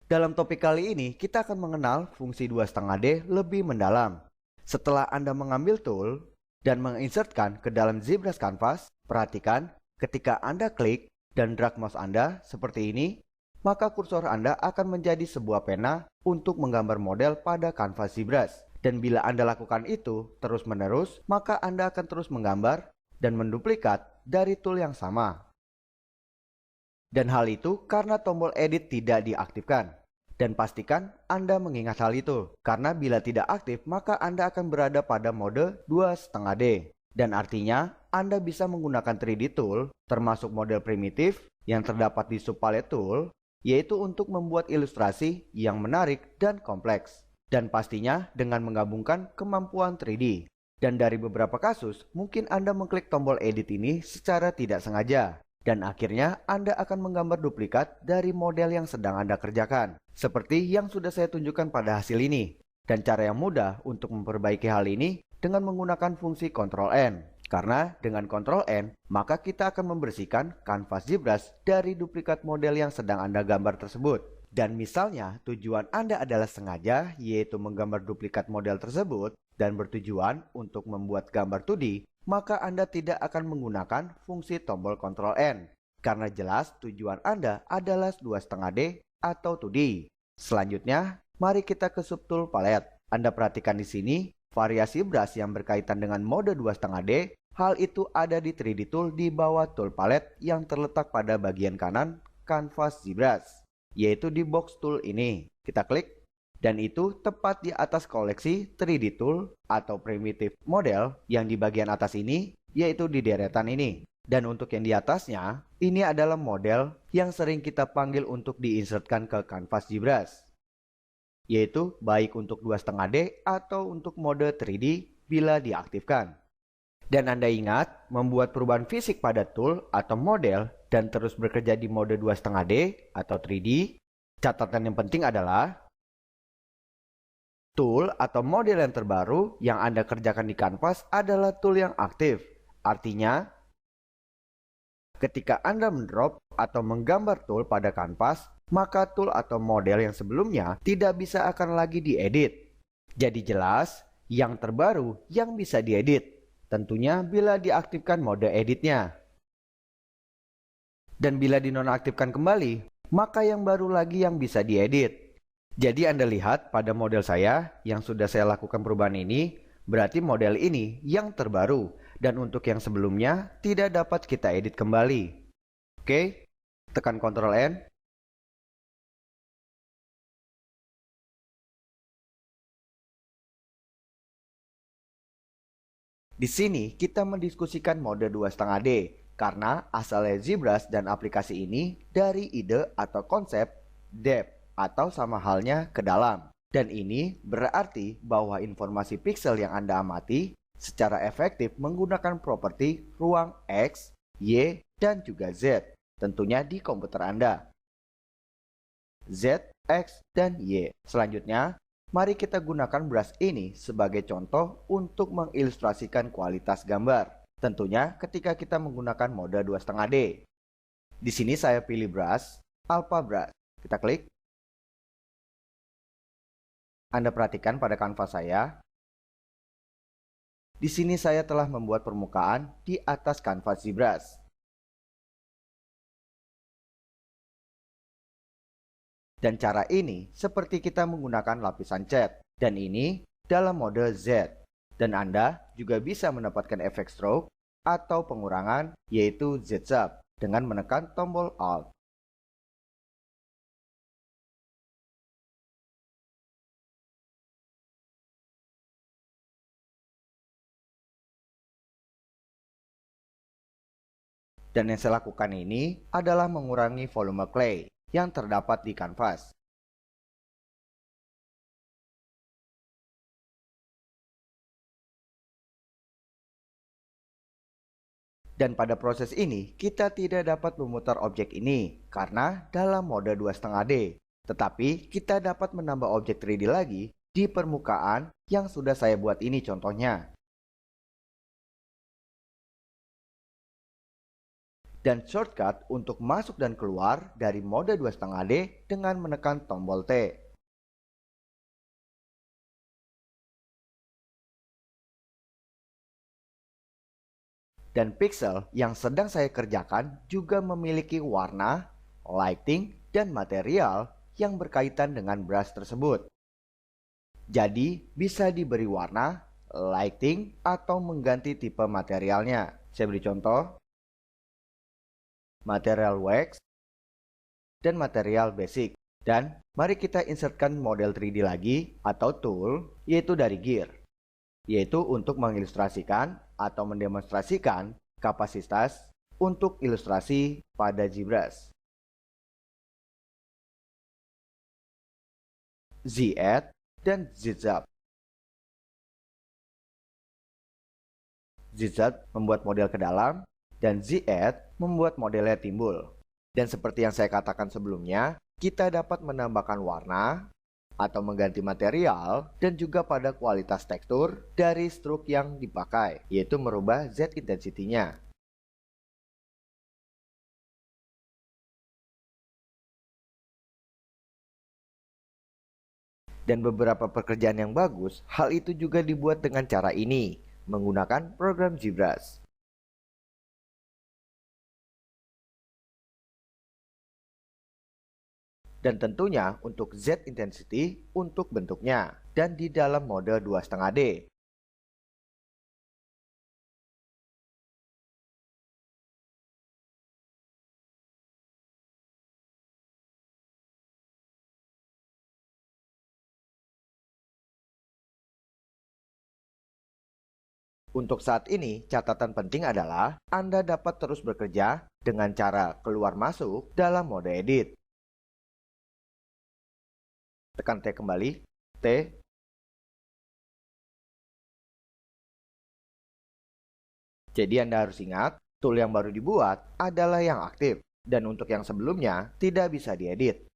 Dalam topik kali ini, kita akan mengenal fungsi 2,5D lebih mendalam. Setelah Anda mengambil tool dan menginsertkan ke dalam ZBrush Canvas, perhatikan ketika Anda klik dan drag mouse Anda seperti ini, maka kursor Anda akan menjadi sebuah pena untuk menggambar model pada kanvas ZBrush. Dan bila Anda lakukan itu terus-menerus, maka Anda akan terus menggambar dan menduplikat dari tool yang sama. Dan hal itu karena tombol edit tidak diaktifkan. Dan pastikan Anda mengingat hal itu, karena bila tidak aktif maka Anda akan berada pada mode 2,5D. Dan artinya Anda bisa menggunakan 3D tool, termasuk model primitif yang terdapat di subpalette tool, yaitu untuk membuat ilustrasi yang menarik dan kompleks. Dan pastinya dengan menggabungkan kemampuan 3D. Dan dari beberapa kasus, mungkin Anda mengklik tombol edit ini secara tidak sengaja. Dan akhirnya Anda akan menggambar duplikat dari model yang sedang Anda kerjakan. Seperti yang sudah saya tunjukkan pada hasil ini. Dan cara yang mudah untuk memperbaiki hal ini dengan menggunakan fungsi Ctrl N. Karena dengan Ctrl N, maka kita akan membersihkan kanvas ZBrush dari duplikat model yang sedang Anda gambar tersebut. Dan misalnya tujuan Anda adalah sengaja, yaitu menggambar duplikat model tersebut, dan bertujuan untuk membuat gambar 2D, maka Anda tidak akan menggunakan fungsi tombol Ctrl N. Karena jelas tujuan Anda adalah 2,5D atau 2D. Selanjutnya, mari kita ke subtool palette. Anda perhatikan di sini, variasi brush yang berkaitan dengan mode 2,5D, hal itu ada di 3D tool di bawah tool palette yang terletak pada bagian kanan kanvas ZBrush, yaitu di box tool ini. Kita klik. Dan itu tepat di atas koleksi 3D tool atau primitive model yang di bagian atas ini, yaitu di deretan ini. Dan untuk yang di atasnya, ini adalah model yang sering kita panggil untuk diinsertkan ke kanvas ZBrush, yaitu baik untuk 2,5D atau untuk mode 3D bila diaktifkan. Dan Anda ingat, membuat perubahan fisik pada tool atau model dan terus bekerja di mode 2,5D atau 3D, catatan yang penting adalah tool atau model yang terbaru yang Anda kerjakan di kanvas adalah tool yang aktif. Artinya, ketika Anda mendrop atau menggambar tool pada kanvas, maka tool atau model yang sebelumnya tidak bisa akan lagi diedit. Jadi jelas, yang terbaru yang bisa diedit. Tentunya bila diaktifkan mode editnya. Dan bila dinonaktifkan kembali, maka yang baru lagi yang bisa diedit. Jadi Anda lihat pada model saya yang sudah saya lakukan perubahan ini, berarti model ini yang terbaru. Dan untuk yang sebelumnya tidak dapat kita edit kembali. Oke, tekan Ctrl N. Di sini kita mendiskusikan mode 2,5D karena asalnya ZBrush dan aplikasi ini dari ide atau konsep depth atau sama halnya ke dalam. Dan ini berarti bahwa informasi pixel yang Anda amati secara efektif menggunakan properti ruang X, Y, dan juga Z. Tentunya di komputer Anda. Z, X, dan Y. Selanjutnya, mari kita gunakan brush ini sebagai contoh untuk mengilustrasikan kualitas gambar. Tentunya ketika kita menggunakan mode 2,5D. Di sini saya pilih brush, Alpha Brush. Kita klik. Anda perhatikan pada kanvas saya. Di sini saya telah membuat permukaan di atas kanvas ZBrush. Dan cara ini seperti kita menggunakan lapisan cat. Dan ini dalam mode Z. Dan Anda juga bisa mendapatkan efek stroke atau pengurangan yaitu Z-Sub dengan menekan tombol Alt. Dan yang saya lakukan ini adalah mengurangi volume clay yang terdapat di kanvas. Dan pada proses ini, kita tidak dapat memutar objek ini karena dalam mode 2,5D. Tetapi kita dapat menambah objek 3D lagi di permukaan yang sudah saya buat ini, contohnya. dan shortcut untuk masuk dan keluar dari mode 2,5D dengan menekan tombol T. Dan pixel yang sedang saya kerjakan juga memiliki warna, lighting, dan material yang berkaitan dengan brush tersebut. Jadi bisa diberi warna, lighting, atau mengganti tipe materialnya. Saya beri contoh, material wax, dan material basic. Dan mari kita insertkan model 3D lagi atau tool, yaitu dari gear, yaitu untuk mengilustrasikan atau mendemonstrasikan kapasitas untuk ilustrasi pada ZBrush. Z-Add dan Z-Zap. Z-Zap membuat model ke dalam dan Z-Add membuat modelnya timbul. Dan seperti yang saya katakan sebelumnya, kita dapat menambahkan warna atau mengganti material dan juga pada kualitas tekstur dari stroke yang dipakai, yaitu merubah Z intensity-nya. Dan beberapa pekerjaan yang bagus, hal itu juga dibuat dengan cara ini, menggunakan program ZBrush. Dan tentunya untuk Z intensity untuk bentuknya dan di dalam mode 2,5D. Untuk saat ini, catatan penting adalah Anda dapat terus bekerja dengan cara keluar masuk dalam mode edit. Tekan T kembali, T. Jadi Anda harus ingat, tool yang baru dibuat adalah yang aktif, dan untuk yang sebelumnya tidak bisa diedit.